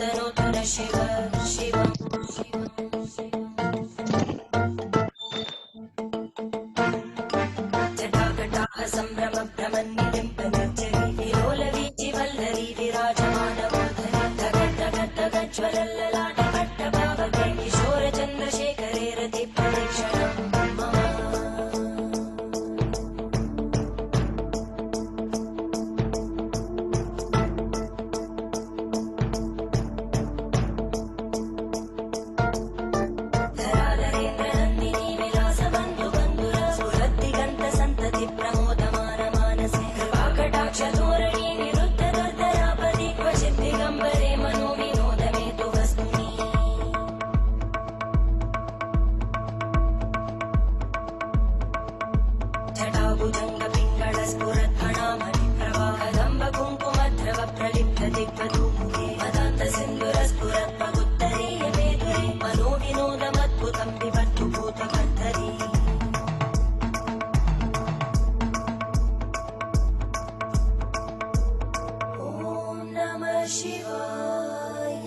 तनोतु न शिव शिवम् जटाकटाह सम्भ्रम भ्रमन्निलिम्ब निर्जरी विलोलवीचि वल्लरी विराजमानमूर्धनि धगद्धगद्धगज्ज्वलल्ललाट कट्टपावके किशोरचन्द्रशेखरे रति प्रदक्षिणम् मम धराधरेन्द्रनन्दिनी विलासबन्धु बन्धुर स्फुरद्दिगन्तसन्तति प्रमोदमान मानसे कृपाकटाक्षधोरणी निरुद्ध दुर्धरापदि क्वचित् दिगम्बरे मनो विनोदमेतु वस्तुनि जटाभुजङ्गपिङ्गळ स्फुरद्फणामणि प्रवाहदम्ब कुङ्कुमद्रव प्रलिप्त दिग्वधूमुखे मदान्तसिन्धुरस्फुरत्पगुत्तरीय मेधुरे मनो विनोदमद्भुतं विभक्तु भूतभर्तरी ॐ नमः शिवाय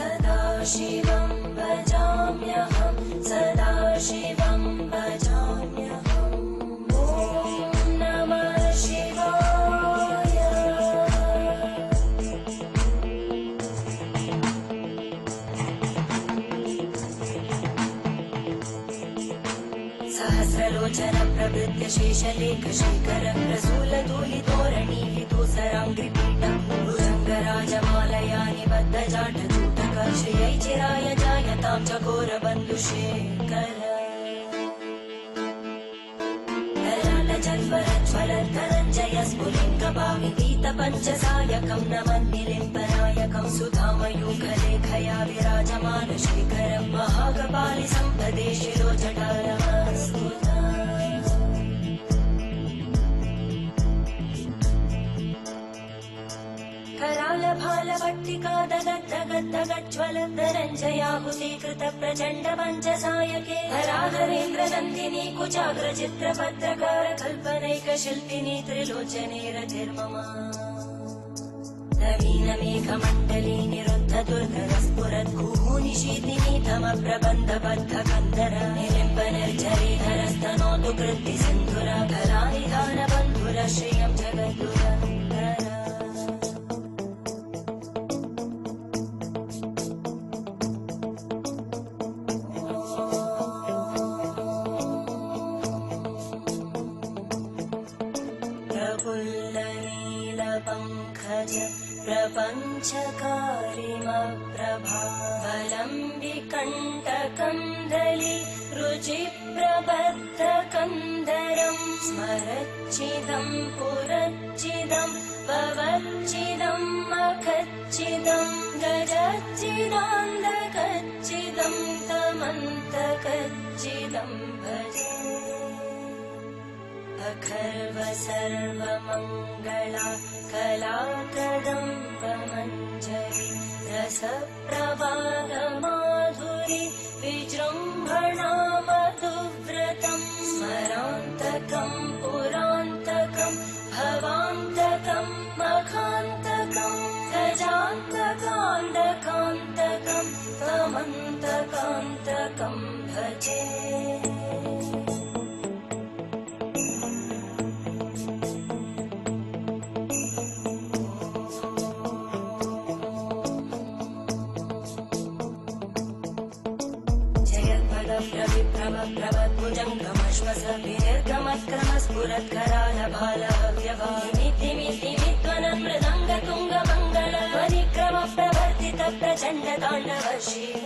सदाशिवं भजाम्यहं सदाशिवं भजाम्यहम् ॐ नमः शिवाय सहस्रलोचन प्रभृत्य शेषलेख शेखर प्रसूलधूलितोरणी विदूसराङ्घ्रिपीठ भुजङ्गराजमालया निबद्धजाटचूटक श्रियै चिराय जायतां चकोरबन्धुशेखर ललाटजल्वरज्वलद्धनञ्जय स्फुलिङ्गभाविपीतपञ्चसायकं नमन्निलिम्बनायकं सुधामयूखलेखया विराजमानशेखरं महाकपालि सम्पदे शिरोजटारमस्तुता करालभालभट्टिका दगद्धगद्धगज्ज्वलद्धनञ्जयाहुतीकृत प्रचण्ड पञ्चसायके धराधरेन्द्रनन्दिनी कुचाग्रचित्रपत्रकार कल्पनैकशिल्पिनी त्रिलोचने रतिर्मम नवीनमेघमण्डली निरुद्ध दुर्धर स्फुरद्भूनिशीतिनी तमप्रबन्धबद्धकन्धर निलिम्ब निर्झरीधरस्तनोतु कृत्ति सिन्धुर कलानिधानबन्धुर श्रियं जगद्दुरन्धर प्रफुल्लनीलपङ्कज प्रपञ्चकारिमप्रभावलं विकण्टकन्दली रुचिप्रबद्धकन्दरं स्मरच्चिदं पुरच्चिदं भवच्चिदं मखच्चिदं गजच्चिदान्धकच्चिदं तमन्तकच्चिदं भजे अखर्व सर्वमङ्गला कलाकदम्बमञ्जरी रसप्रवाहमाधुरी विजृम्भणा मधुव्रतं स्मरान्तकं पुरान्तकं भवान्तकं मखान्तकं गजान्तकान्तकान्तकं त्वमन्तकान्तकं भजे प्रभद्भुजङ्गमश्वस विनिर्गमत्क्रमस्फुरत्करालभालव्यभामितिमितिमित्वनमृदङ्गतुङ्गमङ्गल ध्वनिक्रम प्रवर्तित प्रचण्डताण्डव शिव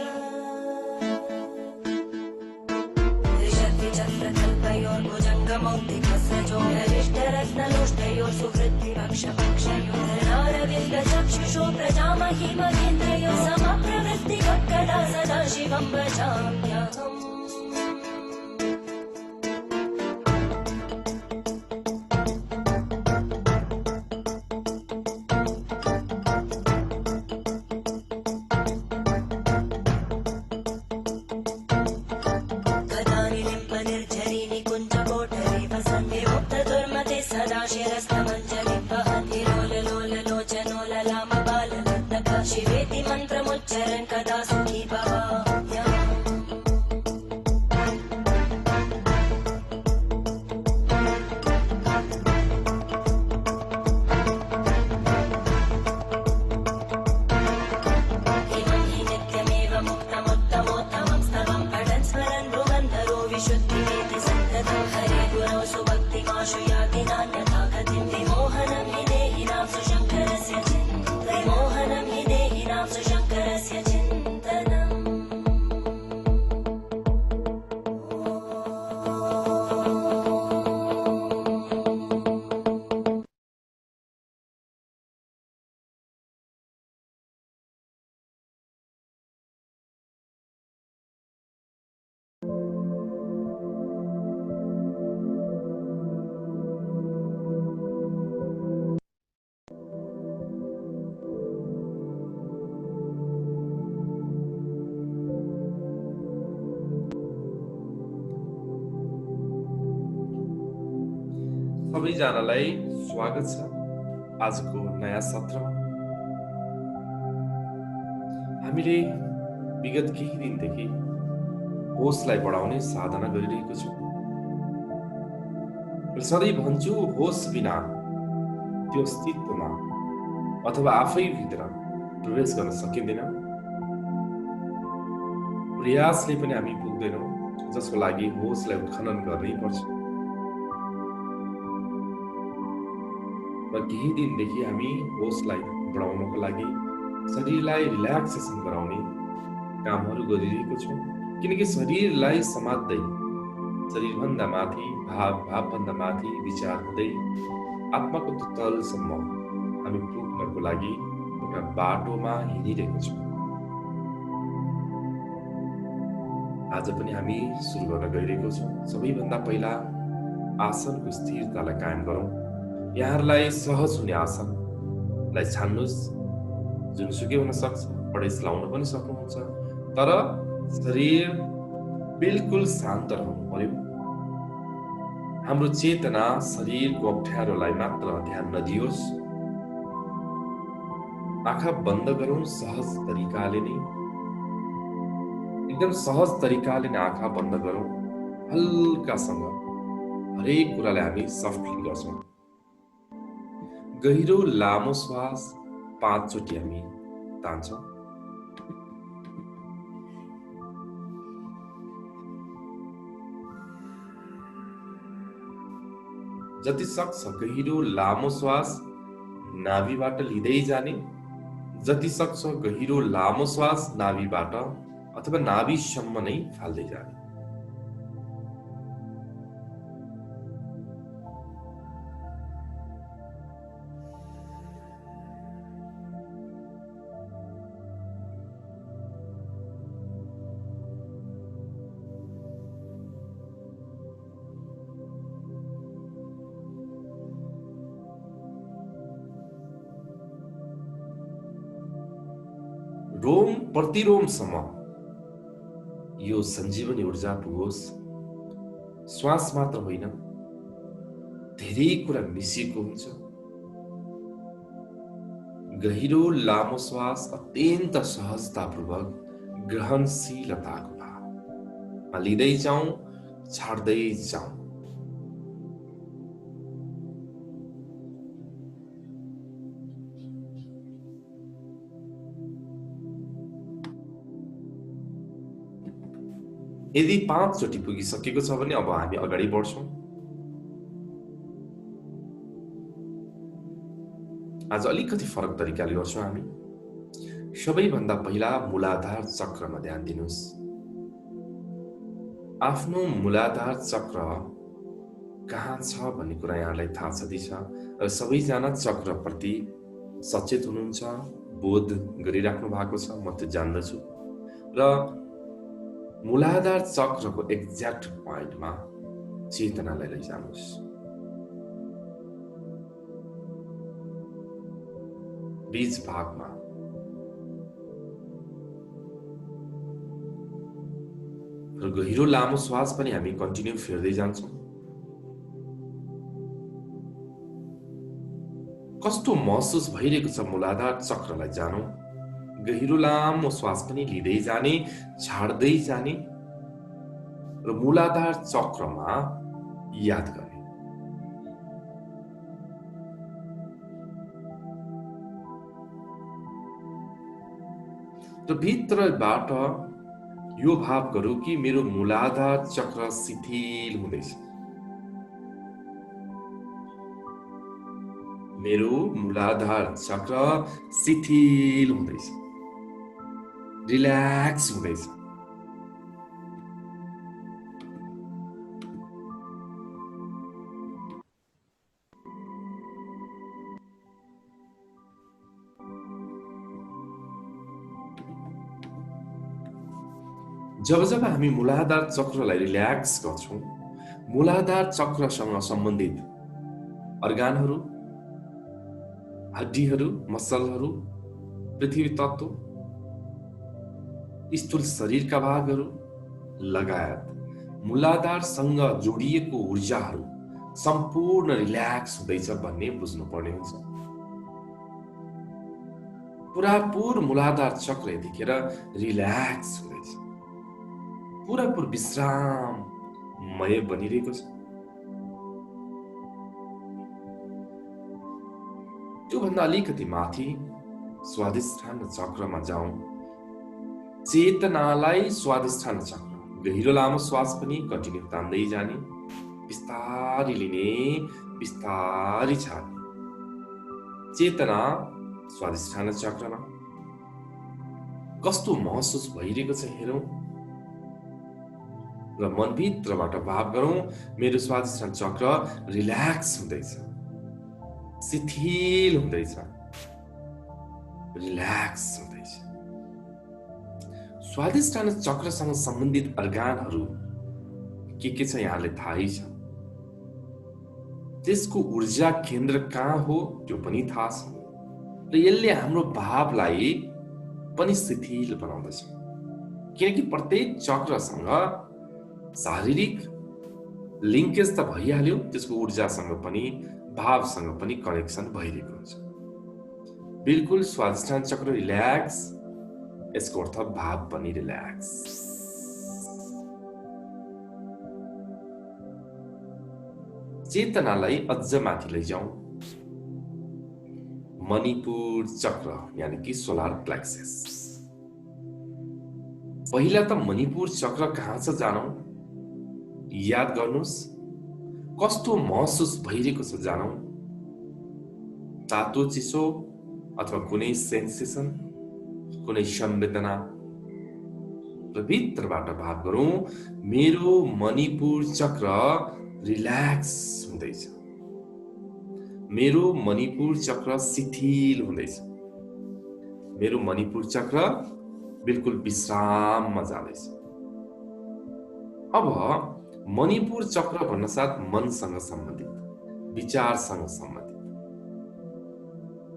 त्रिशक्तिचक्रकल्पयोर्भुजङ्गमौक्तिकस्रजोरिष्टरत्नलोष्टयोः सुहृद्विपक्षपक्षयोर्नारविन्दचक्षुषो प्रजामहिमगेन्द्रयोः समप्रवृत्तिवक्कदा सदा शिवं भजाम्यहम् निर्जरी हरे गुरौ सुभक्तिमाशु याति नान्यथा गतिं विमोहनं हि देहिनां सुशङ्करस्य विमोहनं हि देहिनां सुशङ्करस्य चिन्तनम् सबैजनालाई स्वागत छ आजको नयाँ सत्रमा। हामीले विगत केही दिनदेखि होसलाई बढाउने साधना गरिरहेको छौँ। सधैँ भन्छु, होस बिना त्यो अस्तित्वमा अथवा आफै भित्र प्रवेश गर्न सकिँदैन। प्रयासले पनि हामी पुग्दैनौँ, जसको लागि होसलाई उत्खनन गर्नै पर्छ। र केही दिनदेखि हामी होसलाई बढाउनको लागि शरीरलाई रिल्याक्सेसन गराउने कामहरू गरिरहेको छौँ। किनकि शरीरलाई समात्दै शरीरभन्दा माथि भावभन्दा माथि विचार हुँदै आत्माको तलसम्म हामी पुग्नको लागि एउटा बाटोमा हिँडिरहेको छौँ। आज पनि हामी सुरु गर्न गइरहेको छौँ। सबैभन्दा पहिला आसनको स्थिरतालाई कायम गरौँ। यहाँहरूलाई सहज हुने आसनलाई छान्नुहोस्। जुनसुकै हुन सक्छ, पडेस लाउन पनि सक्नुहुन्छ, तर शरीर बिल्कुल शान्त रहनु पर्यो। हाम्रो चेतना शरीरको अप्ठ्यारोलाई मात्र ध्यान नदियोस्। आँखा बन्द गरौँ। सहज तरिकाले नै, एकदम सहज तरिकाले नै आँखा बन्द गरौँ। हल्कासँग हरेक कुरालाई हामी सफ्टली गर्छौँ। गहिरो लामो श्वास 5 चोटि हामी तान्छौँ। जति सक्छ गहिरो लामो श्वास नाभिबाट लिँदै जाने, जति सक्छ गहिरो लामो श्वास नाभिबाट अथवा नाभिसम्म नै फाल्दै जाने। रोम प्रतिरोमसम्म यो सञ्जीवनी ऊर्जा पुगोस्। श्वास मात्र होइन, धेरै कुरा मिसिएको हुन्छ। गहिरो लामो श्वास अत्यन्त सहजतापूर्वक ग्रहणशीलताको भावमा लिँदै जाउँ, छाड्दै जाउँ। यदि 5 चोटि पुगिसकेको छ भने अब हामी अगाडि बढ्छौँ। आज अलिकति फरक तरिकाले गर्छौँ हामी। सबैभन्दा पहिला मूलाधार चक्रमा ध्यान दिनुहोस्। आफ्नो मूलाधार चक्र कहाँ छ भन्ने कुरा यहाँलाई थाहा छँदैछ र सबैजना चक्रप्रति सचेत हुनुहुन्छ, बोध गरिराख्नु भएको छ, म त्यो जान्दछु। र मूलाधार चक्रको एक्ज्याक्ट पोइन्टमा चेतनालाई लैजानुहोस्। बीज भागमा र गहिरो लामो श्वास पनि हामी कन्टिन्यू फेर्दै जान्छौँ। कस्तो महसुस भइरहेको छ मूलाधार चक्रलाई जानौँ। गहिरो लामो श्वास पनि लिँदै जाने, छाड्दै जाने र मूलाधार चक्रमा याद गर्ने। र भित्रबाट यो भाव गरौँ कि मेरो मूलाधार चक्र शिथिल हुँदैछ। मेरो मूलाधार चक्र शिथिल हुँदैछ, रिल्याक्स हुँदैछ। जब जब हामी मूलाधार चक्रलाई रिल्याक्स गर्छौं, मूलाधार चक्रसँग सम्बन्धित अर्गानहरू, हड्डीहरू, मसलहरू, पृथ्वी तत्व, स्थूल शरीरका भागहरू लगायत मूलाधारसँग जोडिएको ऊर्जाहरू सम्पूर्ण रिल्याक्स हुँदैछ भन्ने बुझ्नुपर्ने हुन्छ। पुरापुर मूलाधार चक्र यतिखेर रिल्याक्स हुँदैछ, पुरापुर विश्राममय बनिरहेको छ। त्योभन्दा अलिकति माथि स्वादिष्ठान चक्रमा जाउँ। चेतनालाई स्वादिष्ठान चक्र, गहिरो लामो श्वास पनि कन्टिन्यू तान्दै जाने, बिस्तारी लिने, बिस्तारी छाड्ने। चेतना स्वादिष्ठान चक्रमा कस्तो महसुस भइरहेको छ हेरौं र मनभित्रबाट भाव गरौं, मेरो स्वादिष्ठान चक्र रिल्याक्स हुँदैछ, शिथिल हुँदैछ, रिल्याक्स हुँदैछ। स्वादिष्ठान चक्रसँग सम्बन्धित अर्गानहरू के छ यहाँले थाहै छ। त्यसको ऊर्जा केन्द्र कहाँ हो त्यो पनि थाहा छ र यसले हाम्रो भावलाई पनि शिथिल बनाउँदछ, किनकि प्रत्येक चक्रसँग शारीरिक लिङ्केज त भइहाल्यो, त्यसको ऊर्जासँग पनि भावसँग पनि कनेक्सन भइरहेको हुन्छ। बिल्कुल स्वादिष्ठान चक्र रिल्याक्स, यसको अर्थ भाव पनि रिल्याक्स। चेतनालाई अझ माथि लैजाउँ। मणिपुर चक्र यानी कि सोलर प्लेक्सस। पहिला त मणिपुर चक्र कहाँ छ जानौं, याद गर्नुस्। कस्तो महसुस भइरहेको छ जानौं। तातो चिसो अथवा कुनै सेन्सेसन, कुनै संवेदना र भित्रबाट भाव गरौं, मेरो मणिपुर चक्र रिल्याक्स हुँदैछ, मेरो मणिपुर चक्र शिथिल हुँदैछ, मेरो मणिपुर चक्र बिल्कुल विश्राममा जाँदैछ। अब मणिपुर चक्र भन्न साथ मनसँग सम्बन्धित, विचारसँग सम्बन्धित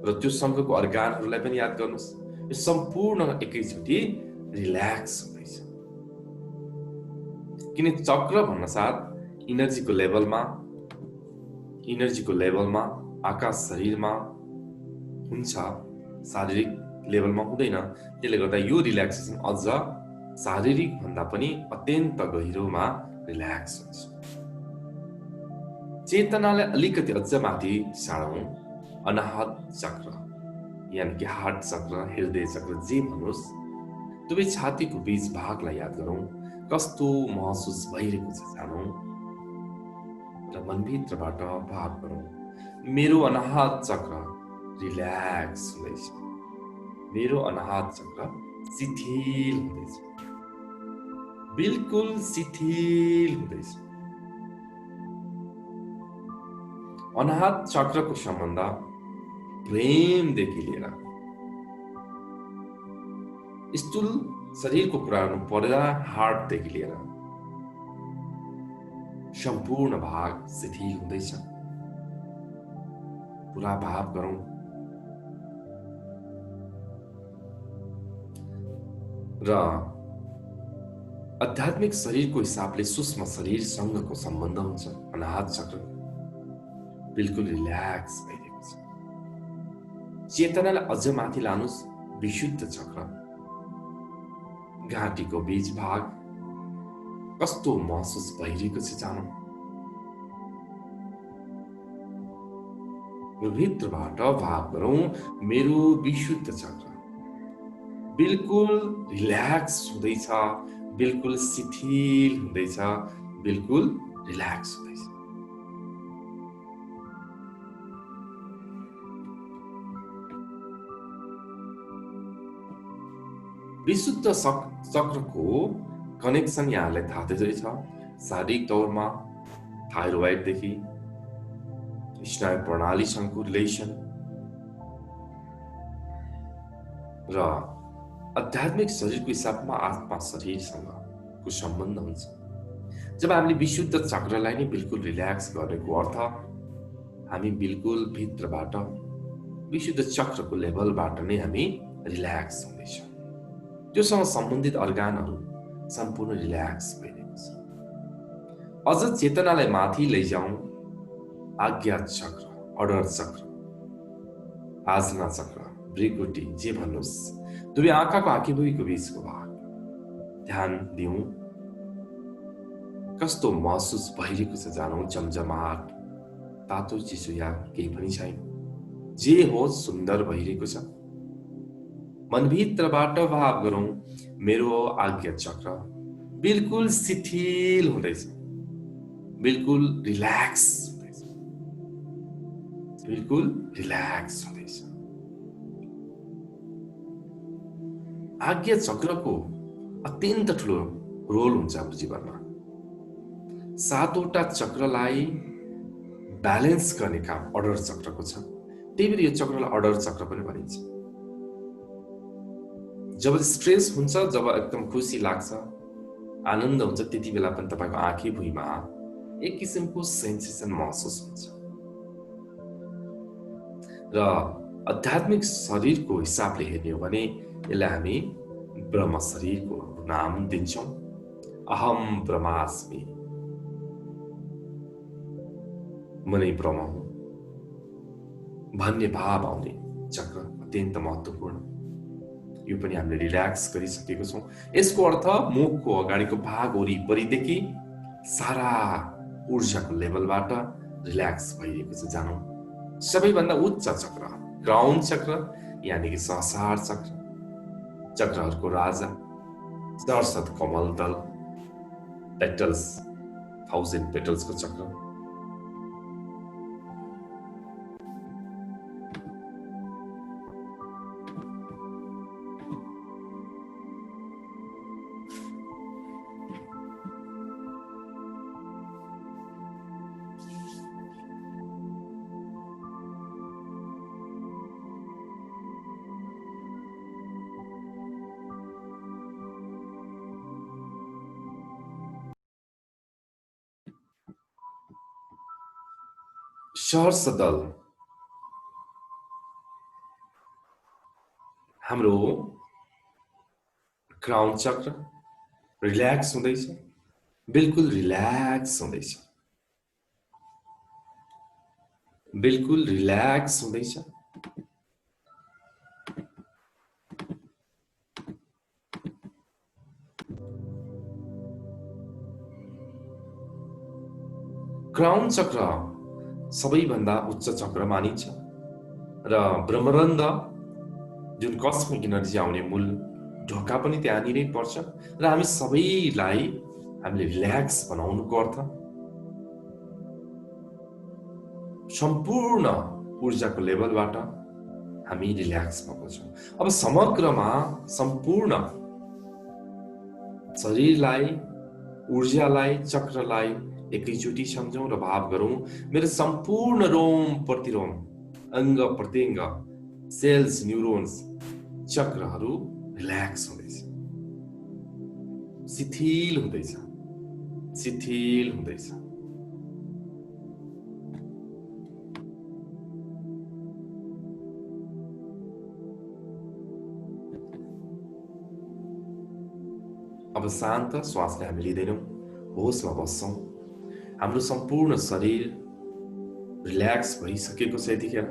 र त्यो सँगको अर्गानहरूलाई पनि याद गर्नुस्। यो सम्पूर्ण एकैचोटि रिल्याक्स हुँदैछ, किन चक्र भन्न साथ इनर्जीको लेभलमा आकाश शरीरमा हुन्छ, शारीरिक लेभलमा हुँदैन। त्यसले गर्दा यो रिल्याक्सेसन अझ शारीरिक भन्दा पनि अत्यन्त गहिरोमा रिल्याक्स हुन्छ। चेतनालाई अलिकति अझ माथि साडौं। अनाहत चक्र यानी कि हार्ट चक्र, हृदय चक्र, जे भन्नुस्, दुवै छातीको बीच भागलाई याद गरौं। कस्तो महसुस भइरहेको छ जानौं र मनभित्रबाट भाव गरौं, मेरो अनाहत चक्र रिल्याक्स हुँदैछ, मेरो अनाहत चक्र शिथिल हुँदैछ, बिल्कुल शिथिल हुँदैछ। अनाहत चक्रको सम्बन्ध प्रेमदेखि लिएर स्थूल शरीरको कुरा गर्नु पर्दा हार्टदेखि लिएर सम्पूर्ण भाग शिथिल हुँदैछ। पुरा भाव गरौं र आध्यात्मिक शरीरको हिसाबले सूक्ष्म शरीरसँगको सम्बन्ध हुन्छ। अनाहत चक्र बिल्कुल रिल्याक्स भइरहेको छ। चेतनालाई अझ माथि लानुस्। विशुद्ध चक्र, घाँटीको बीच भाग कस्तो महसुस भइरहेको छ जानौं। भित्रबाट भाव गरौं, मेरो विशुद्ध चक्र बिल्कुल रिल्याक्स हुँदैछ, बिल्कुल शिथिल हुँदैछ, बिल्कुल रिल्याक्स हुँदैछ। विशुद्ध चक्रको कनेक्सन यहाँलाई थाहा छ। शारीरिक तौरमा थाइरोइडदेखि स्नायु प्रणालीसँगको रिलेसन र आध्यात्मिक शरीरको हिसाबमा आत्मा शरीरसँगको सम्बन्ध हुन्छ। जब हामीले विशुद्ध चक्रलाई नै बिल्कुल रिल्याक्स गरेको अर्थ हामी बिल्कुल भित्रबाट विशुद्ध चक्रको लेभलबाट नै हामी रिल्याक्स हुँदैछौँ। त्योसँग सम्बन्धित अर्गानहरू सम्पूर्ण रिल्याक्स भइरहेको छ। अझ चेतनालाई माथि लैजाउँ, आज्ञा चक्र, अर्डर चक्र, आजना चक्र, भृगुटी, जे भन्नुहोस्, दुवै आँखाको आँखीभुइँको बीचको भाग ध्यान दिउँ। कस्तो महसुस भइरहेको छ जानौँ। जमजमाट, तातो चिसो या केही पनि छैन, जे होस् सुन्दर भइरहेको छ। मनभित्रबाट भाव गरौँ, मेरो आज्ञा चक्र बिल्कुल शिथिल हुँदैछ, बिल्कुल रिल्याक्स हुँदैछ, बिल्कुल रिल्याक्स हुँदैछ। आज्ञा चक्रको अत्यन्त ठुलो रोल हुन्छ हाम्रो जीवनमा। 7वटा चक्रलाई ब्यालेन्स गर्ने काम अर्डर चक्रको छ। त्यही भएर यो चक्रलाई अर्डर चक्र पनि भनिन्छ। जब स्ट्रेस हुन्छ, जब एकदम खुसी लाग्छ, आनन्द हुन्छ, त्यति बेला पनि तपाईको आँखी भुइँमा एक किसिमको सेन्सेसन महसुस हुन्छ। र आध्यात्मिक शरीरको हिसाबले हेर्ने हो भने यसलाई हामी ब्रह्म शरीरको नाम दिन्छौँ। अहम ब्रह्मास्मि, म नै ब्रह्म हुँ भन्ने भाव आउने चक्र अत्यन्त महत्त्वपूर्ण। यो पनि हामीले रिल्याक्स गरिसकेको छौँ। यसको अर्थ मुखको अगाडिको भाग वरिपरिदेखि सारा ऊर्जाको लेभलबाट रिल्याक्स भइरहेको छ जानौँ। सबैभन्दा उच्च चक्र क्राउन चक्र, यानि कि सहस्रार चक्र, चक्रहरूको राजा, सडसठ कमल दल, पेटल्स, 1000 पेटल्सको चक्र। सहस्रदल हाम्रो क्राउन चक्र रिल्याक्स हुँदैछ, बिल्कुल रिल्याक्स हुँदैछ, बिल्कुल रिल्याक्स हुँदैछ। क्राउन चक्र सबैभन्दा उच्च चक्र मानिन्छ र ब्रह्मरन्ध्र जुन कस्मिक एनर्जी आउने मूल ढोका पनि त्यहाँनिरै पर्छ। र हामी सबैलाई हामीले रिल्याक्स बनाउनुको अर्थ सम्पूर्ण ऊर्जाको लेभलबाट हामी रिल्याक्समा पुग्छौँ। अब समग्रमा सम्पूर्ण शरीरलाई, ऊर्जालाई, चक्रलाई एकैचोटि सम्झौँ र भाव गरौँ, मेरो सम्पूर्ण रोम प्रतिरोम, अङ्ग प्रत्यङ्ग, सेल्स, न्युरोन्स, चक्रहरू रिल्याक्स हुँदैछ, शिथिल हुँदैछ, शिथिल हुँदैछ। अब शान्त श्वासले हामी लिँदैनौँ, होसमा बस्छौँ। हाम्रो सम्पूर्ण शरीर रिल्याक्स भइसकेको छ यतिखेर।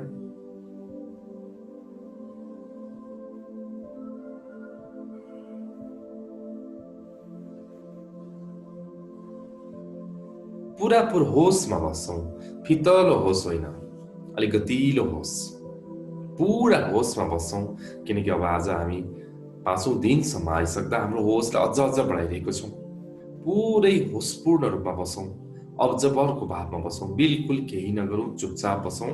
पुरापुर होसमा बस्छौँ, फितलो होस होइन, अलिक गतिलो होस, पुरा होसमा बस्छौँ। किनकि अब आज हामी 5औं दिनसम्म आइसक्दा हाम्रो होसलाई अझ बढाइरहेको छौँ। पुरै होसपूर्ण रूपमा बसौँ, अब्जर्भरको भावमा बसौँ, बिल्कुल केही नगरौँ, चुपचाप बसौँ।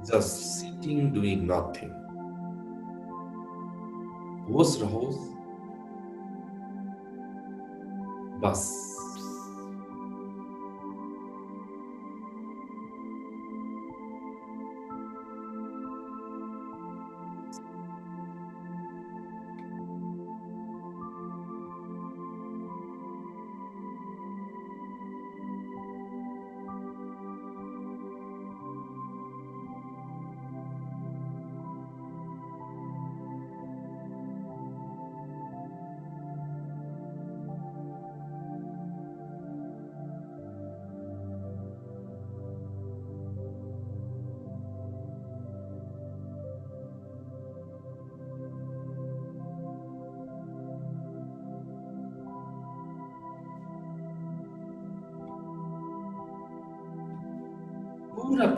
Just sitting doing nothing. होस रहोस् बस।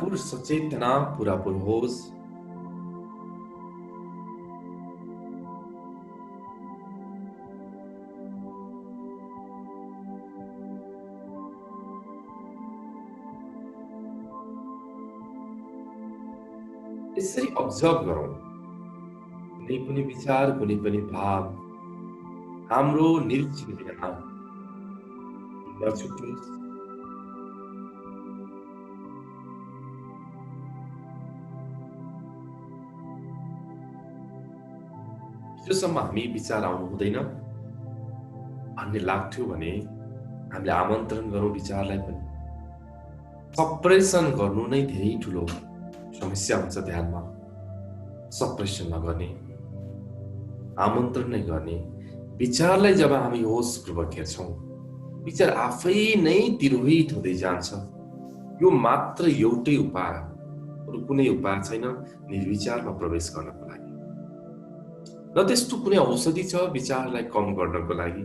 पूरा सचेतना, पूरा होस। यसरी अब्जर्भ गरौँ। कुनै पनि विचार, कुनै पनि भाव हाम्रो निरीक्षण बिना नछुटोस्। हिजोसम्म हामी विचार आउनु हुँदैन भन्ने लाग्थ्यो भने हामीले आमन्त्रण गरौँ विचारलाई पनि। सप्रेसन गर्नु नै धेरै ठुलो समस्या हुन्छ ध्यानमा। सप्रेसन नगर्ने, आमन्त्रण नै गर्ने। विचारलाई जब हामी होसपूर्वक हेर्छौँ, विचार आफै नै तिरोहित हुँदै जान्छ। यो मात्र एउटै उपाय, अरू कुनै उपाय छैन निर्विचारमा प्रवेश गर्नको लागि। न त्यस्तो कुनै औषधि छ विचारलाई कम गर्नको लागि।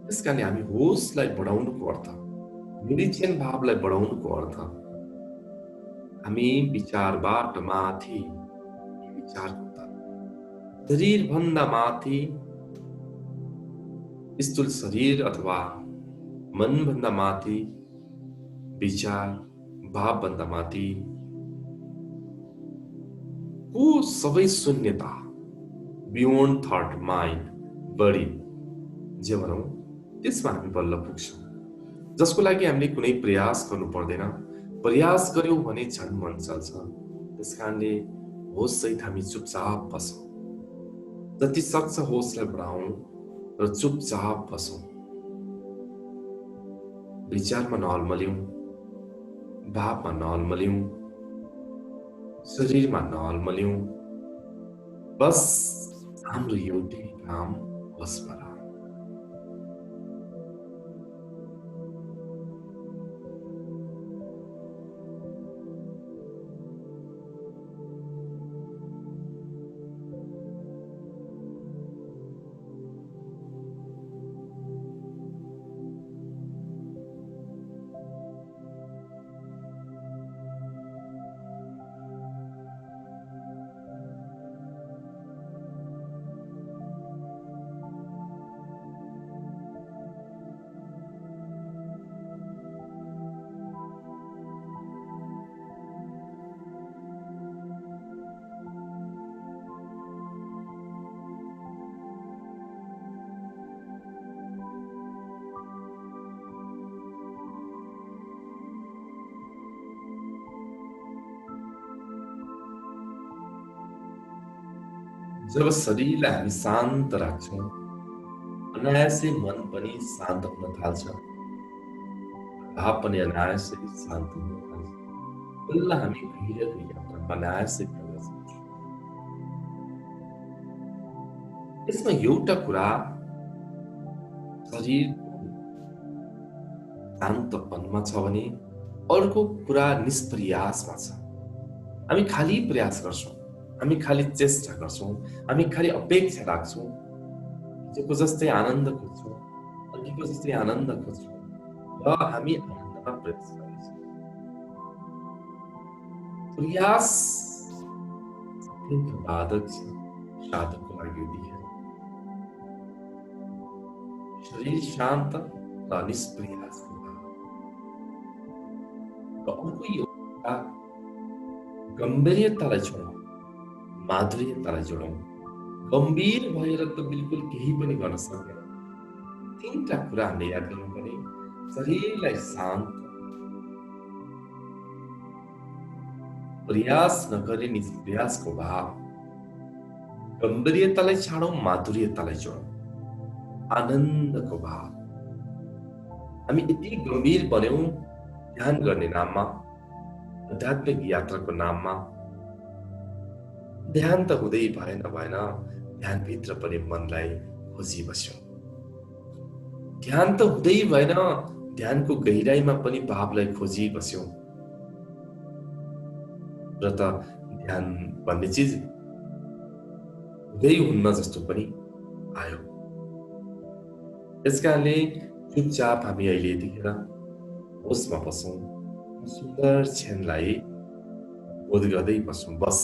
त्यसकारणले हामी होसलाई बढाउनुको अर्थ, निरीक्षण भावलाई बढाउनुको अर्थ, हामी विचारबाट माथि, विचारको शरीरभन्दा माथि, स्थूल शरीर अथवा मनभन्दा माथि, विचार भावभन्दा माथि को सबै शून्यता, बियोन्ड थट माइन्ड बडी जे भनौँ, त्यसमा हामी बल्ल पुग्छौँ, जसको लागि हामीले कुनै प्रयास गर्नु पर्दैन। प्रयास गर्यौँ भने झन् मन चल्छ। त्यसकारणले होससहित हामी चुपचाप बसौँ। जति सक्छ होसलाई बढाउँ र चुपचाप बसौँ। विचारमा नअल्मल्यौँ, भावमा नअल्मल्यौँ, शरीरमा नअल्मल्यौँ। बस हाम्रो एउटै काम, होसमा रहौँ। जब शरीरलाई हामी शान्त राख्छौँ, अनायासै मन पनि शान्त हुन थाल्छ, भाव पनि अनायासै शान्त हुन थाल्छ। बल्ल हामी गहिरो यात्रामा अनायासै प्रवेश गर्छौँ। यसमा एउटा कुरा, शरीर शान्तपनमा छ भने अर्को कुरा निष्प्रयासमा छ। हामी खाली प्रयास गर्छौँ, हामी खाली चेष्टा गर्छौँ, हामी खाली अपेक्षा राख्छौँ। हिजोको जस्तै आनन्द खोज्छौँ, अघिको जस्तै आनन्द खोज्छौँ र हामी आनन्दमा प्रवेश गर्छौँ। प्रयास अत्यन्त बाधक छ साधकको लागि। शरीर शान्त र निष्प्रयास। र अर्को एउटा गम्भीर्यतालाई छोडौँ, माधुर्यतालाई जोडौँ। गम्भीर भएर त बिल्कुल केही पनि गर्न सक्दैन। 3 टा कुरा हामीले याद गर्नुपर्ने। शरीरलाई शान्त, प्रयास नगरे निष्प्रयासको भाव, गम्भीर्यतालाई छाडौँ, माधुर्यतालाई जोडौँ, आनन्दको भाव। हामी यति गम्भीर बन्यौँ ध्यान गर्ने नाममा, आध्यात्मिक यात्राको नाममा। ध्यान त हुँदै भएन, ध्यानभित्र पनि मनलाई खोजी बस्यौँ। ध्यान त हुँदै भएन, ध्यानको गहिराईमा पनि भावलाई खोजी बस्यौँ। र त ध्यान भन्ने चिज हुँदै हुन्न जस्तो पनि आयो। यसकारणले चुपचाप हामी अहिले यतिखेर होसमा बसौँ, सुन्दर क्षणलाई बोध गर्दै बसौँ। बस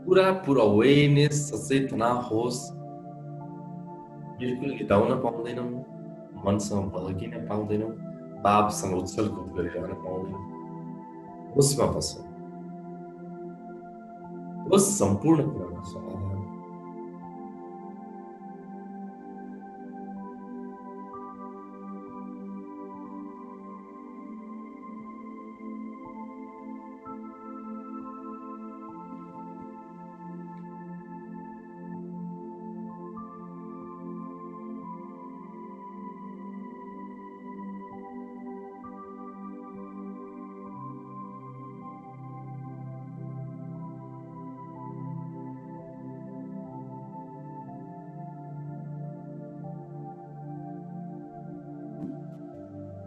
पूरा अवेरनेस, सचेतना, होस, बिल्कुल हिताउन पाउँदैनौँ, मनसँग भल्किन पाउँदैनौँ, भावसँग उछलकुद गरिरहन पाउँदैनौँ। होसमा बसौँ। होस सम्पूर्ण कुराको समाधान।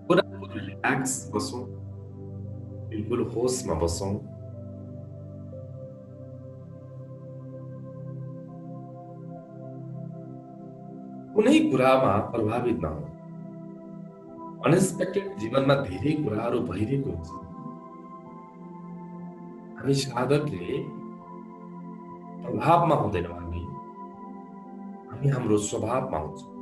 पूरा रिल्याक्स बसौँ, बिल्कुल होसमा बसौँ। कुनै कुरामा प्रभावित नहौँ। अनएक्सपेक्टेड जीवनमा धेरै कुराहरू भइरहेको हुन्छ। हामी साधकले प्रभावमा हुँदैनौँ, हामी हाम्रो स्वभावमा हुन्छौँ।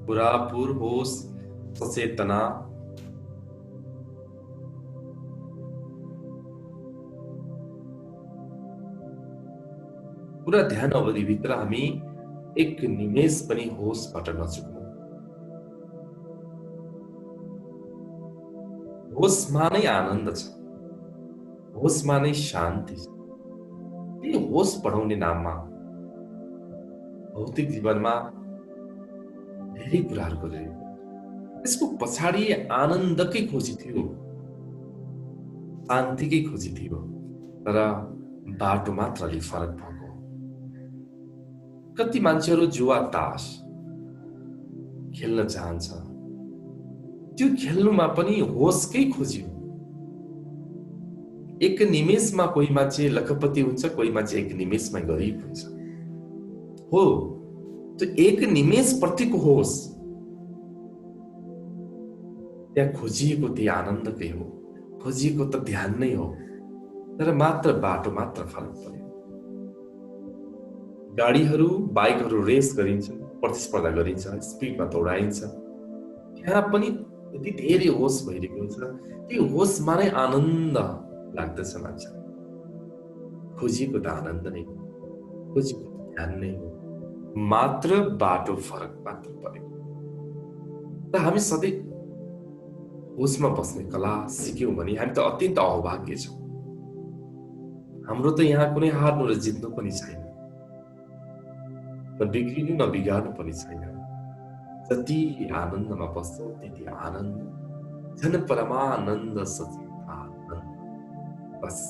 पूरापूर होस, सचेतना, पूरा ध्यान अवधिभित्र हामी एक निमेष पनि होसबाट नचुकौँ। होसमा नै आनन्द छ, होसमा नै शान्ति छ। त्यही होस बढाउने नाममा भौतिक जीवनमा धेरै कुराहरू गरिरहेको, त्यसको पछाडि आनन्दकै खोजी थियो, शान्तिकै खोजी थियो। तर बाटो मात्र अलि फरक भएको। कति मान्छेहरू जुवा तास खेल्न चाहन्छ, त्यो खेल्नुमा पनि होसकै खोजी हो। एक निमेषमा कोही मान्छे लखपति हुन्छ, कोही मान्छे एक निमेषमा गरिब हुन्छ। हो, त्यो एक निमेष प्रतिको होस, त्यहाँ खोजिएको त्यही आनन्दकै हो, खोजिएको त ध्यान नै हो, तर मात्र बाटो मात्र फरक पर्यो। गाडीहरू बाइकहरू रेस गरिन्छ, प्रतिस्पर्धा गरिन्छ, स्पिडमा दौडाइन्छ, त्यहाँ पनि यति धेरै होस भइरहेको हुन्छ, त्यो होसमा नै आनन्द लाग्दछ मान्छे। खोजिएको त आनन्द नै हो, खोजिएको त ध्यान नै हो, मात्र बाटो फरक मात्र परेको। त हामी सधैँ होसमा बस्ने कला सिक्यौँ भने हामी त अत्यन्त अभाग्य छौँ। हाम्रो त यहाँ कुनै हार्नु र जित्नु पनि छैन, न बिग्रिनु न बिगार्नु पनि छैन। जति आनन्दमा बस्छौँ त्यति आनन्द, झन् परमानन्द सचित आनन्द, बस।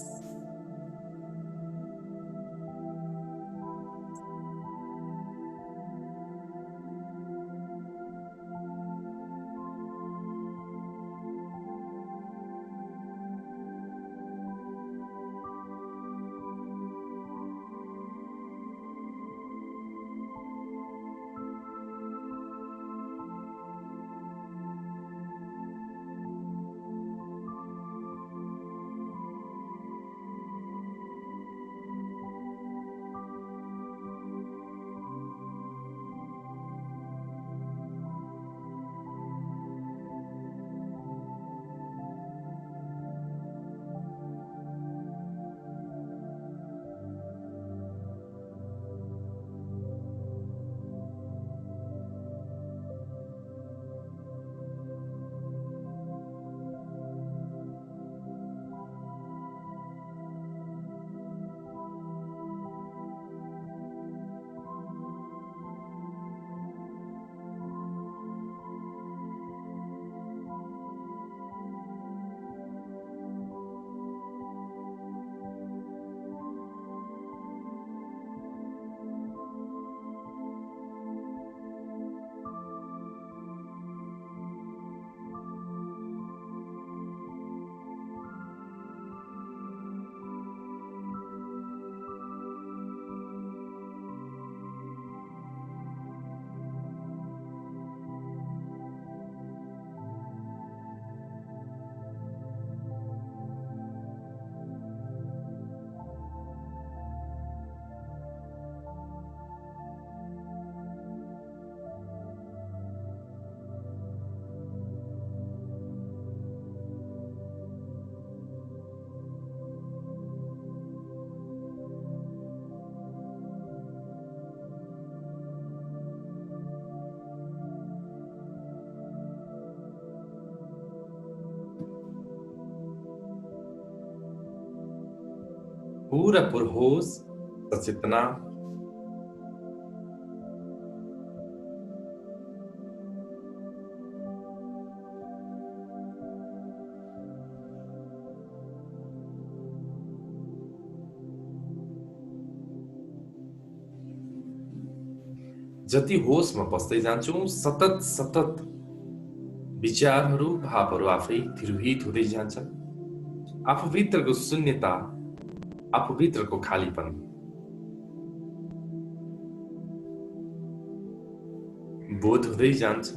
पूरा पुरहोस, सचेतना, जति होसमा बस्दै जान्छौँ सतत सतत विचारहरू भावहरू आफै तिरोहित हुँदै जान्छन्। आफूभित्रको शून्यता, आफूभित्रको खालीपन बोध हुँदै जान्छ।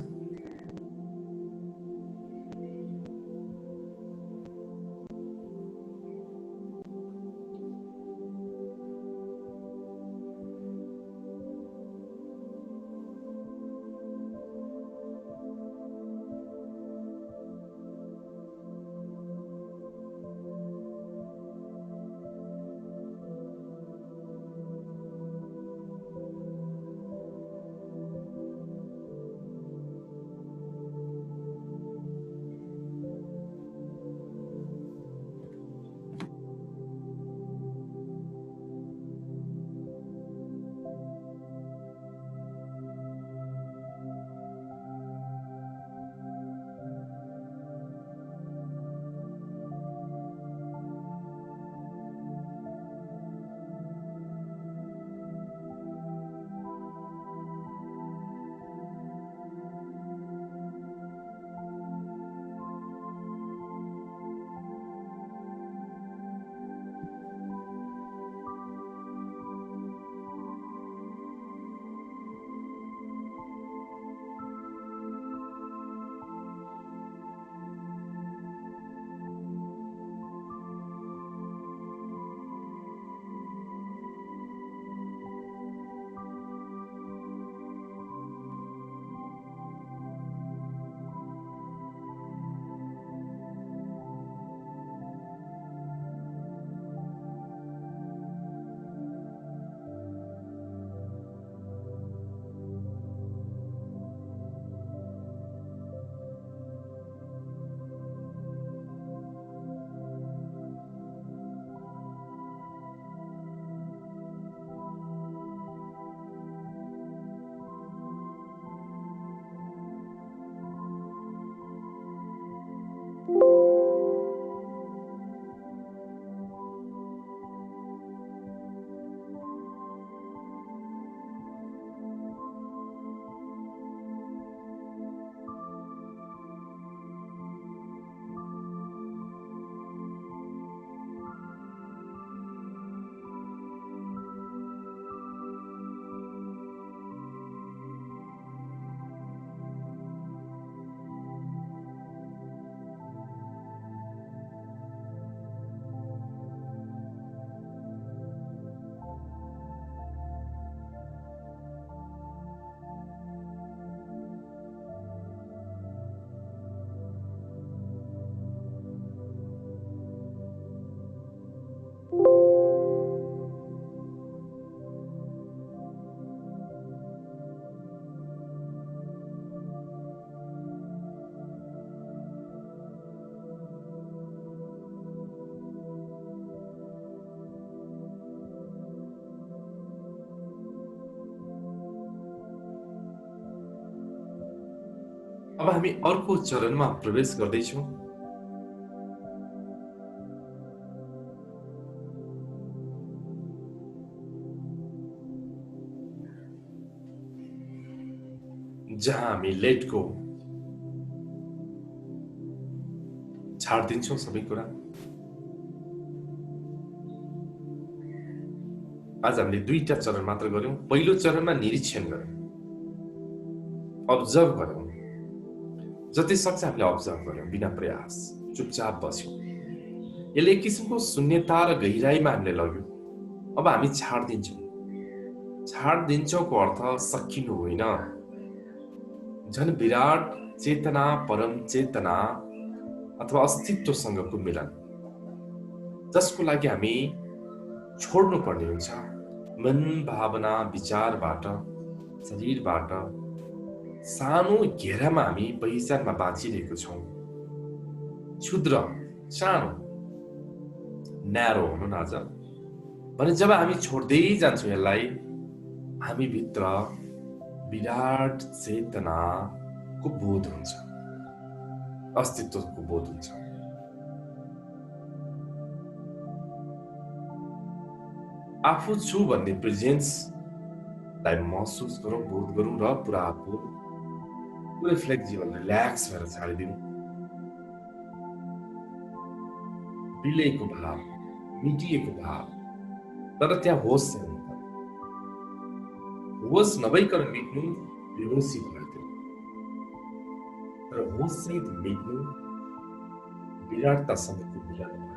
अब हामी अर्को चरणमा प्रवेश गर्दैछौँ। जहाँ हामी लेट गो छाड्दिन्छौँ सबै कुरा। आज हामीले 2टा चरण मात्र गर्यौं। पहिलो चरणमा निरीक्षण गर्यौं, अब्जर्भ गर्यौं। जति सक्छ हामीले अब्जर्भ गर्यौं, बिना प्रयास चुपचाप बस्यौं। यसले एक किसिमको शून्यता र गहिराईमा हामीले लग्यो। अब हामी छाड्दिन्छौँ। छाड्दिन्छौँको अर्थ सकिनु होइन, झन् विराट चेतना, परम चेतना अथवा अस्तित्वसँगको मिलन, जसको लागि हामी छोड्नु पर्ने हुन्छ। मन, भावना, विचारबाट, शरीरबाट सानो घेरामा हामी पहिचानमा बाँचिरहेको छौँ। क्षुद्र, सानो, न्यारो हुनु न आज। भने जब हामी छोड्दै जान्छौँ यसलाई, हामी भित्र विराट चेतनाको बोध हुन्छ, अस्तित्वको बोध हुन्छ। आफू छु भन्ने प्रेजेन्सलाई महसुस गरौँ, बोध गरौँ र पुरै फ्लेक्सिबल, रिल्याक्स भएर छाडिदिनु। बिलेको भाव, मिटिएको भाव, तर त्यहाँ होस छैन। होस नभइकन मिट्नु बेहोसी भयो। तर होस सहित मिट्नु विराटतासँगको मिलन भयो।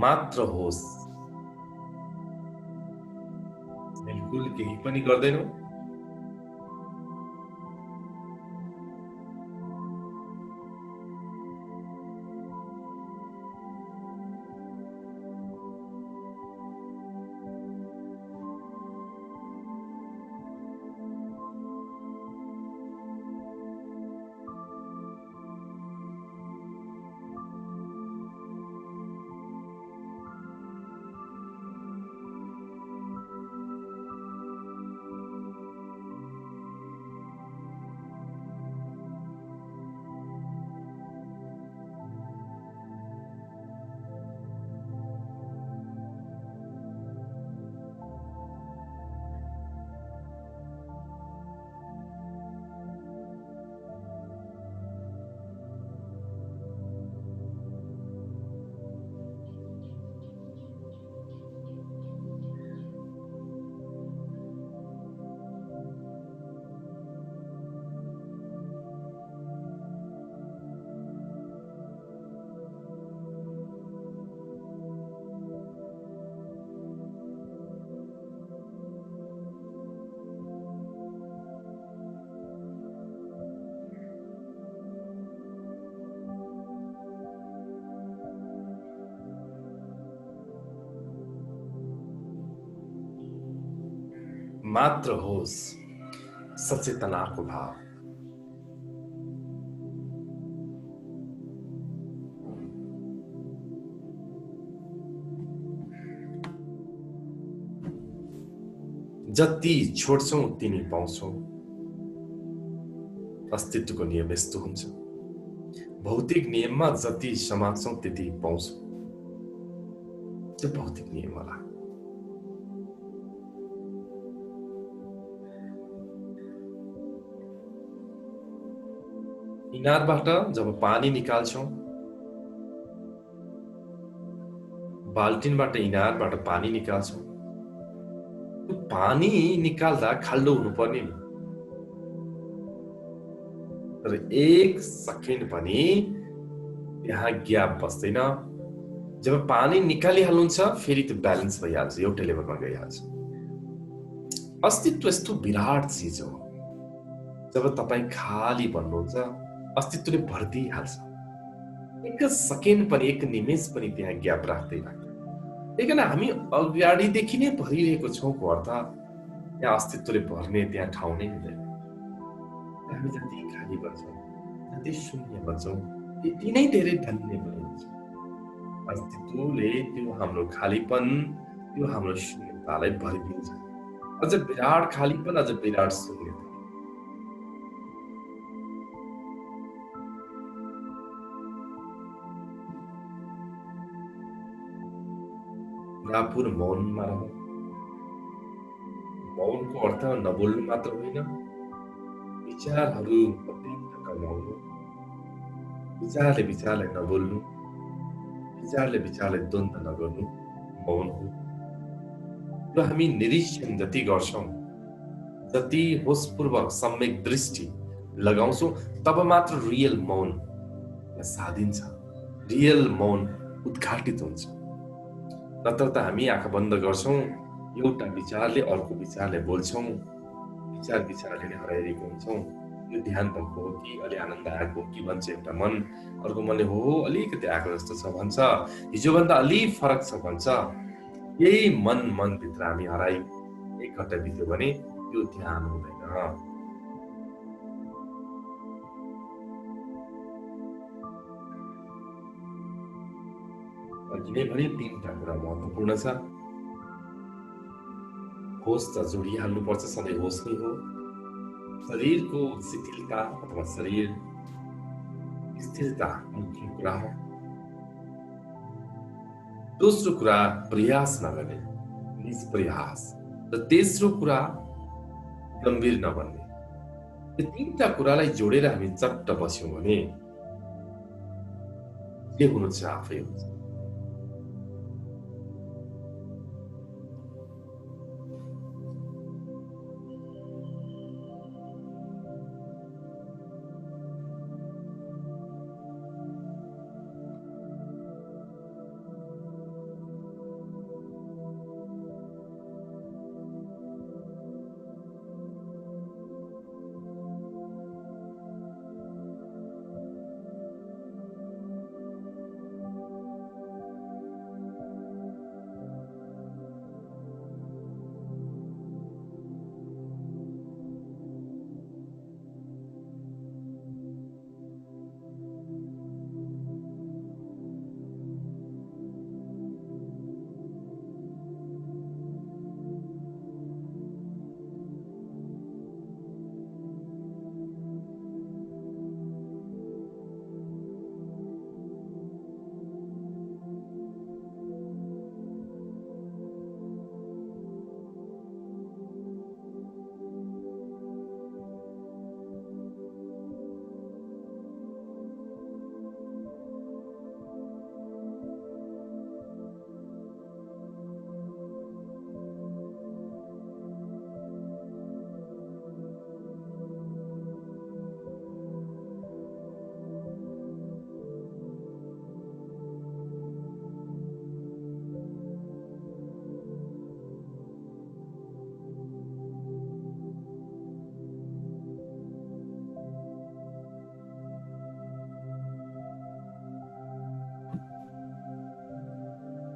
मात्र होस, बिल्कुल केही पनि गर्दैनौ। मात्र होस, सचेतनाको भाव। जति छोड्छौं तिनी पाउँछौं। अस्तित्वको नियम यस्तो हुन्छ। भौतिक नियममा जति समात्छौं त्यति पाउँछौं। त्यो भौतिक नियम होला। इनारबाट जब पानी निकाल्छौं, बाल्टिनबाट इनारबाट पानी निकाल्छौं, त्यो पानी निकाल्दा खाल्डो हुनुपर्ने नि। तर 1 सेकेन्ड पनि यहाँ ग्याप बस्दैन। जब पानी निकालिहाल्नुहुन्छ फेरि त्यो ब्यालेन्स भइहाल्छ, एउटै लेभलमा गइहाल्छ। अस्तित्व यस्तो विराट चिज हो जब तपाईँ खाली भन्नुहुन्छ, अस्तित्वले भरिदिइहाल्छ। एक सेकेन्ड पनि, एक निमेष पनि त्यहाँ ग्याप राख्दैन। त्यही कारण हामी अगाडिदेखि नै भरिरहेको छौँको अर्थ त्यहाँ अस्तित्वले भर्ने त्यहाँ ठाउँ नै हुँदैन। हामी जति खाली बन्छौँ, जति शून्य बन्छौँ, त्यति नै धेरै धन्य पनि हुन्छौँ। अस्तित्वले त्यो हाम्रो खालीपन, त्यो हाम्रो शून्यतालाई भरिदिन्छ। अझ विराट खालीपन, अझ विराट शून्यता। पुरापुर मौनमा रहौँ। मौनको अर्थ नबोल्नु मात्र होइन, विचारहरू अतिरिक्त कमाउनु, विचारले विचारलाई नबोल्नु, विचारले विचारलाई द्वन्द्व नगर्नु मौन हो। र हामी निरीक्षण जति गर्छौँ, जति होसपूर्वक सम्यक दृष्टि लगाउँछौँ, तब मात्र रियल मौन साधिन्छ, रियल मौन उद्घाटित हुन्छ। नत्र त हामी आँखा बन्द गर्छौँ, एउटा विचारले अर्को विचारले बोल्छौँ, विचार विचारले नै हराइरहेको हुन्छौँ। यो ध्यान भएको हो कि अलि आनन्द आएको कि भन्छ एउटा मन, अर्को मनले हो अलिकति आएको जस्तो छ भन्छ, हिजोभन्दा अलि फरक छ भन्छ। यही मनभित्र हामी हराइ एक घन्टा बित्यो भने त्यो ध्यान हुँदैन। अघि नै भने 3टा कुरा महत्त्वपूर्ण छ। होस त जोडिहाल्नुपर्छ, सधैँ होस नै हो। शरीरको शिथिलता अथवा शरीर स्थिरता मुख्य कुरा हो। दोस्रो कुरा प्रयास नगर्ने, निष्प्रयास। र तेस्रो कुरा गम्भीर नबन्ने। यो 3टा कुरालाई जोडेर हामी चट्ट बस्यौँ भने के हुनु छ आफै हुन्छ।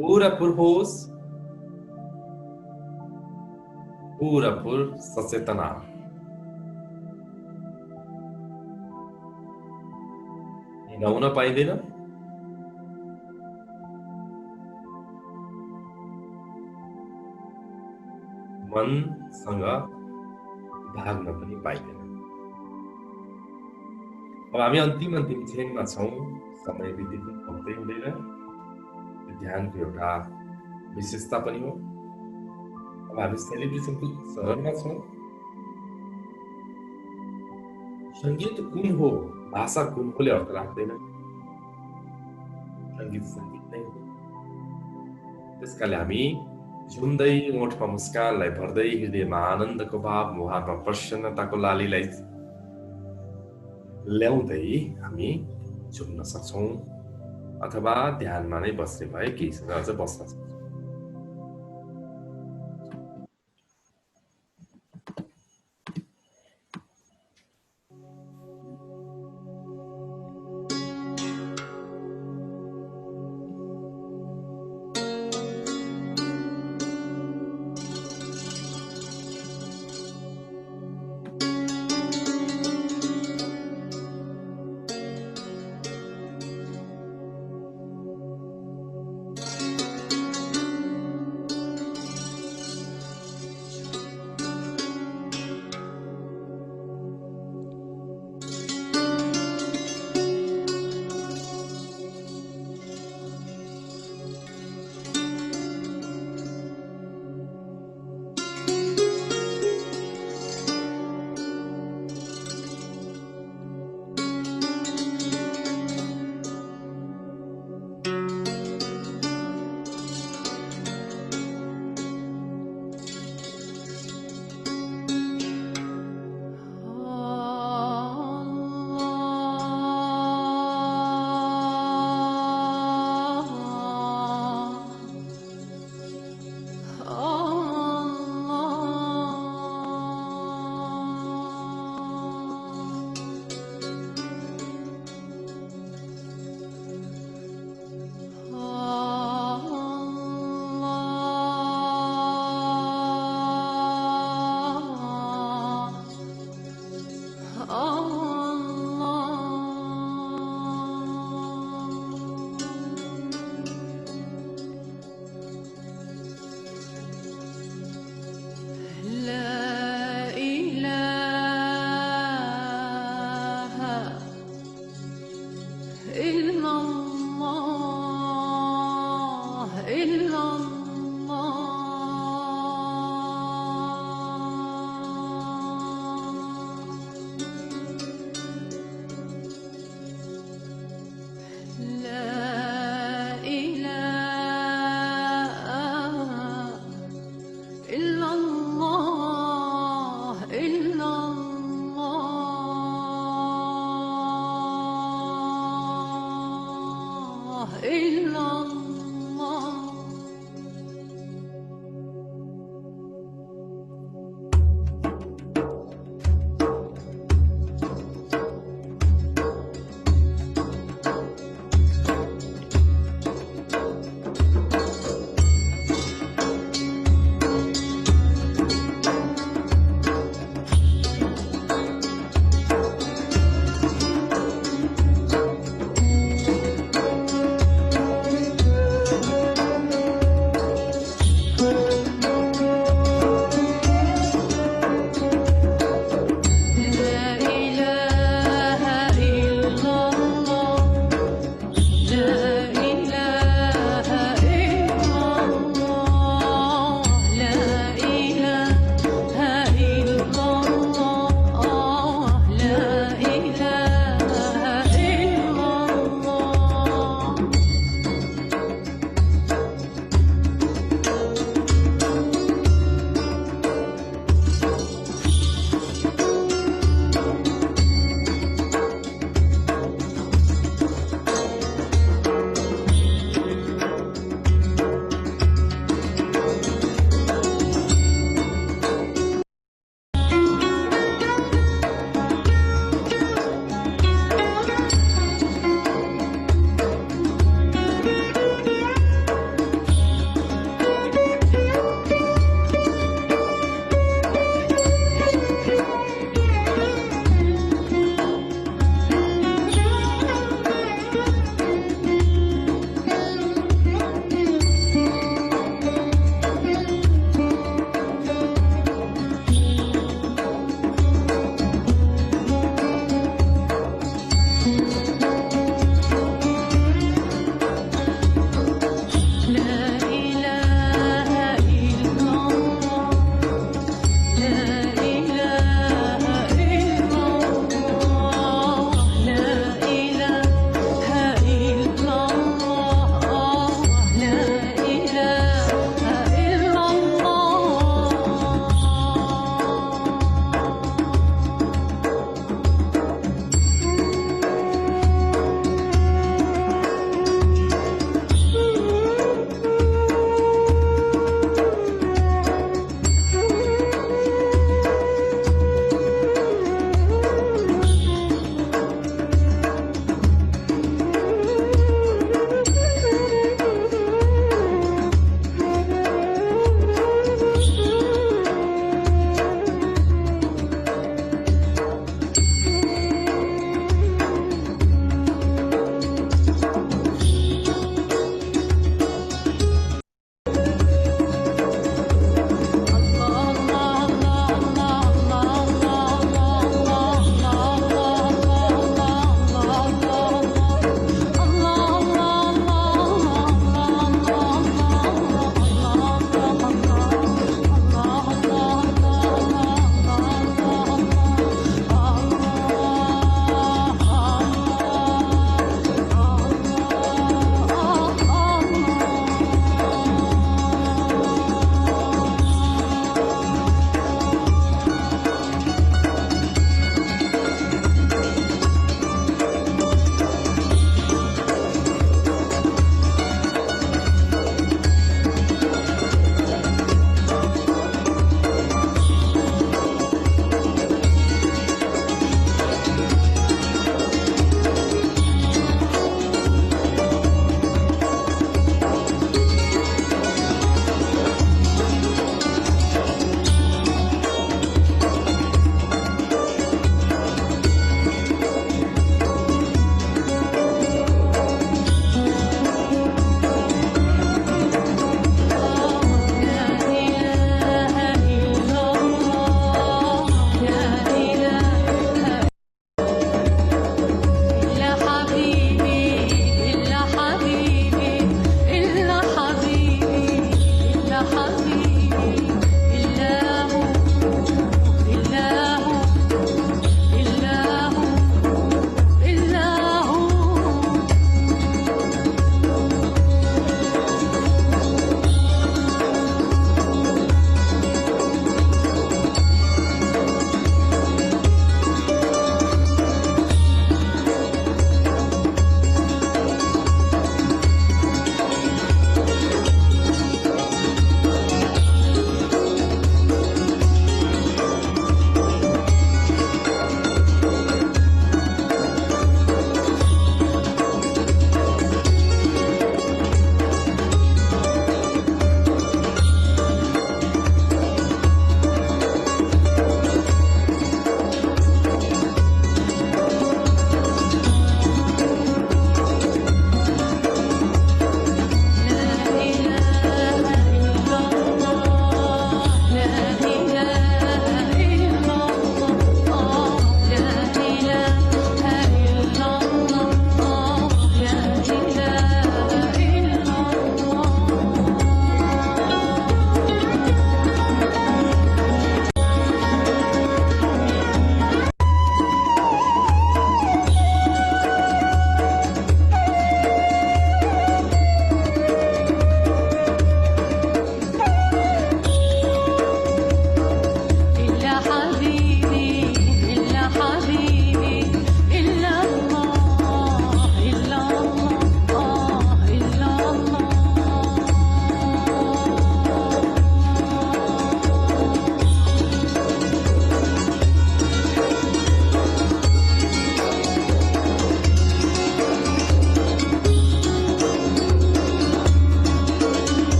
पूरापुर होस, पूरापुर सचेतना। हिँडाउन पाइँदैन, मनसँग भाग्न पनि पाइँदैन। अब हामी अन्तिम क्षणमा छौँ, समय बितेको पत्तै हुँदैन। ध्यानको एउटा विशेषता पनि हो। अब हामी सेलिब्रेसनको चरणमा छौँ। सङ्गीत कुन हो, भाषा कुन होले अर्थ राख्दैन। सङ्गीत सङ्गीत नै हो। त्यसकाले हामी झुम्दै ओठमा मुस्कानलाई भर्दै, हृदयमा आनन्दको भाव, मुहारमा प्रसन्नताको लालीलाई ल्याउँदै हामी झुम्न सक्छौँ, अथवा ध्यानमा नै बस्ने भए केहीसँग अझ बस्न सक्छौँ।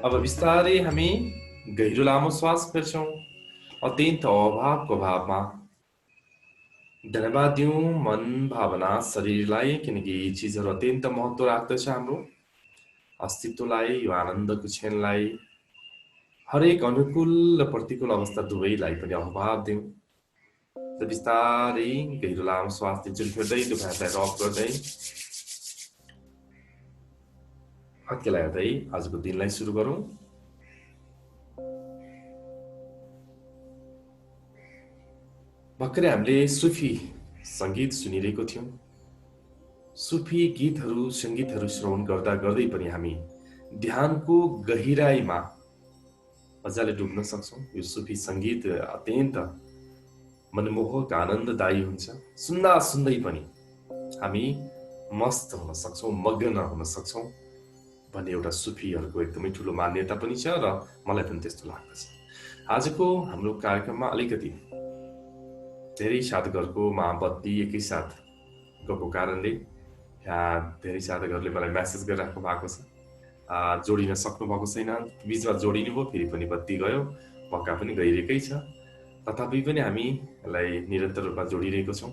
अब बिस्तारै हामी गहिरो लामो श्वास फेर्छौँ। अत्यन्त अभावको भावमा धन्यवाद दिउँ मन, भावना, शरीरलाई, किनकि यी चिजहरू अत्यन्त महत्त्व राख्दछ हाम्रो अस्तित्वलाई, यो आनन्दको क्षणलाई, हरेक अनुकूल र प्रतिकूल अवस्था दुवैलाई पनि अभाव दिउँ। र बिस्तारै गहिरो लामो श्वास दिन्छौँ, फेर्दै त्यो भाषालाई रफ गर्दै हत्केला हेर्दै आजको दिनलाई सुरु गरौँ। भर्खरै हामीले सुफी सङ्गीत सुनिरहेको थियौँ। सुफी गीतहरू सङ्गीतहरू श्रवण गर्दा गर्दै पनि हामी ध्यानको गहिराईमा मजाले डुब्न सक्छौँ। यो सुफी सङ्गीत अत्यन्त मनमोहक आनन्ददायी हुन्छ। सुन्दा सुन्दै पनि हामी मस्त हुन सक्छौँ, मग्न हुन सक्छौँ भन्ने एउटा सुफीहरूको एकदमै ठुलो मान्यता पनि छ र मलाई पनि त्यस्तो लाग्दछ। आजको हाम्रो कार्यक्रममा अलिकति धेरै साधकहरूको महाबत्ती एकैसाथ गएको कारणले यहाँ धेरै साधकहरूले मलाई म्यासेज गरिराख्नु भएको छ, जोडिन सक्नु भएको छैन, बिचमा जोडिनु भयो फेरि पनि बत्ती गयो, पक्का पनि गइरहेकै छ, तथापि पनि हामी यसलाई निरन्तर रूपमा जोडिरहेको छौँ।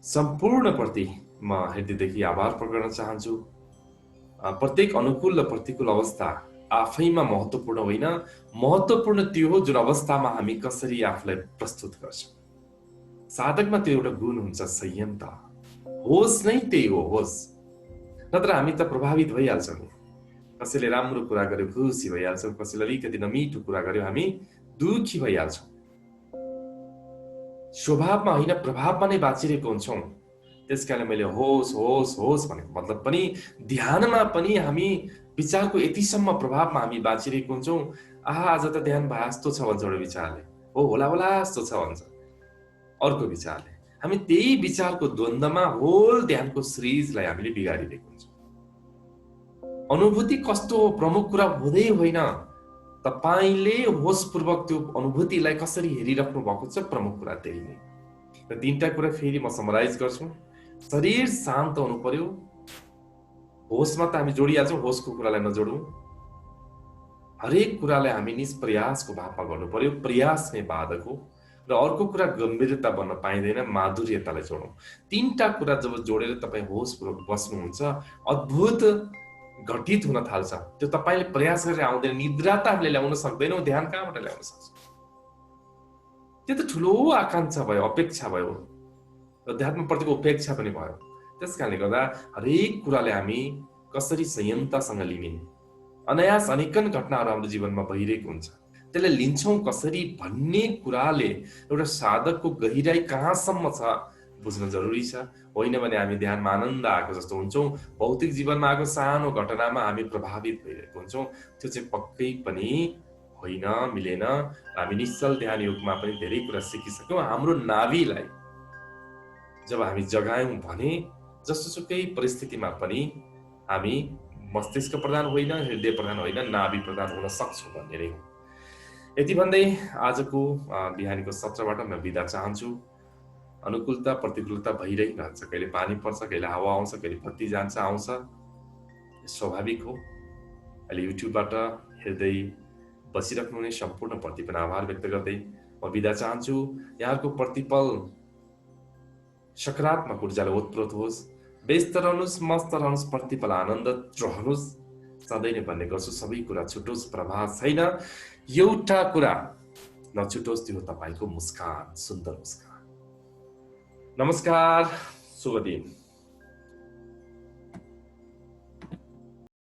सम्पूर्णप्रति म हृदयदेखि आभार प्रकट गर्न चाहन्छु। प्रत्येक अनुकूल र प्रतिकूल अवस्था आफैमा महत्त्वपूर्ण होइन, महत्त्वपूर्ण त्यो हो जुन अवस्थामा हामी कसरी आफूलाई प्रस्तुत गर्छौँ। साधकमा त्यो एउटा गुण हुन्छ, संयमता। होस् नै त्यही हो, होस्, नत्र हामी त प्रभावित भइहाल्छौँ। कसैले राम्रो कुरा गर्यो खुसी भइहाल्छौँ, कसैले अलिकति नमिठो कुरा गर्यो हामी दुखी भइहाल्छौँ। स्वभावमा होइन प्रभावमा नै बाँचिरहेको हुन्छौँ। त्यसकारण मैले होस् होस् होस् भनेको मतलब पनि ध्यानमा पनि हामी विचारको यतिसम्म प्रभावमा हामी बाँचिरहेको हुन्छौँ। आज त ध्यान भए जस्तो छ भन्छ एउटा विचारले, होला होला जस्तो छ भन्छ अर्को विचारले। हामी त्यही विचारको द्वन्द्वमा होल ध्यानको सिरिजलाई हामीले बिगारिरहेको हुन्छौँ। अनुभूति कस्तो हो प्रमुख कुरा हुँदै होइन, तपाईले होसपूर्वक त्यो अनुभूतिलाई कसरी हेरिराख्नु भएको छ प्रमुख कुरा त्यही नै। र तीनटा कुरा फेरि म समराइज गर्छु। शरीर शान्त हुनु पर्यो, होसमा त हामी जोडिहाल्छौँ, होसको कुरालाई नजोडौँ। हरेक कुरालाई हामी निष्प्रयासको भावमा गर्नु पर्यो, प्रयास नै बाधक हो। र अर्को कुरा गम्भीरता बन्न पाइँदैन, माधुर्यतालाई जोडौँ। तीनटा कुरा जब जोडेर तपाईँ होसपूर्वक बस्नुहुन्छ अद्भुत घटित हुन थाल्छ। त्यो तपाईँले प्रयास गरेर आउँदैन। निद्रा त हामीले ल्याउन सक्दैनौँ, ध्यान कहाँबाट ल्याउन सक्छौँ? त्यो त ठुलो आकाङ्क्षा भयो, अपेक्षा भयो, अध्यात्मप्रतिको उपेक्षा पनि भयो। त्यस कारणले गर्दा हरेक कुराले हामी कसरी संयमतासँग लिने, अनायास अनेकन घटनाहरू हाम्रो जीवनमा भइरहेको हुन्छ, त्यसलाई लिन्छौँ कसरी भन्ने कुराले एउटा साधकको गहिराई कहाँसम्म छ बुझ्न जरुरी छ। होइन भने हामी ध्यानमा आनन्द आएको जस्तो हुन्छौँ, भौतिक जीवनमा आएको सानो घटनामा हामी प्रभावित भइरहेको हुन्छौँ। त्यो चाहिँ पक्कै पनि होइन, मिलेन। हामी निश्चल ध्यान योगमा पनि धेरै कुरा सिकिसक्यौँ। हाम्रो नाभिलाई जब हामी जगायौँ भने जसोसुकै परिस्थितिमा पनि हामी मस्तिष्क प्रधान होइन, हृदय प्रधान होइन, नाभि प्रधान हुन सक्छौँ भन्ने नै हो। यति भन्दै आजको बिहानीको सत्रबाट म बिदा चाहन्छु। अनुकूलता प्रतिकूलता भइरहन्छ, कहिले पानी पर्छ, कहिले हावा आउँछ, कहिले बत्ती जान्छ आउँछ, स्वाभाविक हो। अहिले युट्युबबाट हेर्दै बसिराख्नुहुने सम्पूर्ण प्रति पनि आभार व्यक्त गर्दै म बिदा चाहन्छु। यहाँको प्रतिपल सकारात्मक ऊर्जाले ओतप्रोत होस्, व्यस्त रहनुहोस्, मस्त रहनुहोस्, प्रतिपल आनन्द रहनुहोस्। सधैँ नै भन्ने गर्छु, सबै कुरा छुटोस्, प्रभाव छैन। एउटा कुरा नछुटोस्, त्यो तपाईँको मुस्कान, सुन्दर मुस्कान। नमस्कार, शुभ दिन।